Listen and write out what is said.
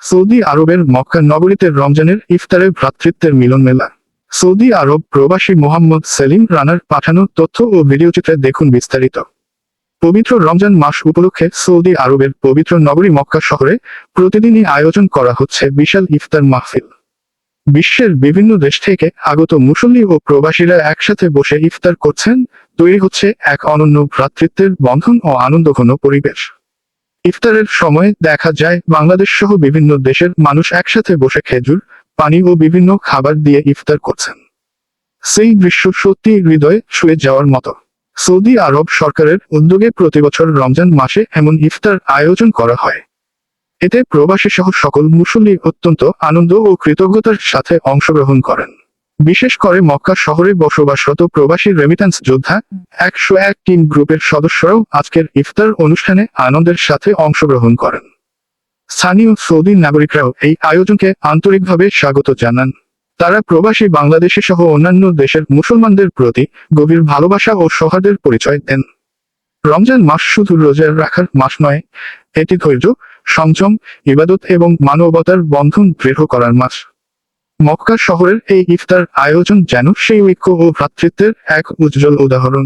Saudi আরবের মক্কা নগরীতে রমজানের ইফতারে ভ্রাতৃত্বের মিলন মেলা। সৌদি আরব প্রবাসী মোহাম্মদ সেলিম রানার পাঠানো তথ্য ও ভিডিওচিত্রে দেখুন বিস্তারিত। পবিত্র রমজান মাস উপলক্ষে সৌদি আরবের পবিত্র নগরী মক্কা শহরে প্রতিদিনই আয়োজন করা হচ্ছে বিশাল ইফতার মাহফিল। বিশ্বের বিভিন্ন দেশ থেকে আগত মুসল্লি ও প্রবাসীরা একসাথে বসে ইফতার করছেন। তৈরি হচ্ছে এক অনন্য ভ্রাতৃত্বের বন্ধন ও আনন্দঘন পরিবেশ। ইফতারের সময় দেখা যায় বাংলাদেশ সহ বিভিন্ন দেশের মানুষ একসাথে বসে খেজুর, পানি ও বিভিন্ন খাবার দিয়ে ইফতার করছেন। সেই দৃশ্য সত্যি হৃদয়ে ছুঁয়ে যাওয়ার মতো। সৌদি আরব সরকারের উদ্যোগে প্রতিবছর রমজান মাসে এমন ইফতার আয়োজন করা হয়। এতে প্রবাসী সহ সকল মুসল্লি অত্যন্ত আনন্দ ও কৃতজ্ঞতার সাথে অংশগ্রহণ করেন। বিশেষ করে মক্কা শহরে বসবাসরত প্রবাসী রেমিট্যান্স যোদ্ধা 101 টিম গ্রুপের সদস্যরাও আজকের ইফতার অনুষ্ঠানে আনন্দের সাথে অংশগ্রহণ করেন। স্থানীয় সৌদি নাগরিকরাও এই আয়োজনকে আন্তরিকভাবে স্বাগত জানান। তারা প্রবাসী বাংলাদেশি সহ অন্যান্য দেশের মুসলমানদের প্রতি গভীর ভালোবাসা ও সৌহার্দের পরিচয় দেন। রমজান মাস শুধু রোজা রাখার মাস নয়, এটি ধৈর্য, সংযম, ইবাদত এবং মানবতার বন্ধন দৃঢ় করার মাস। মক্কা শহরের এই ইফতার আয়োজন যেন সেই ঐক্য ও ভ্রাতৃত্বের এক উজ্জ্বল উদাহরণ।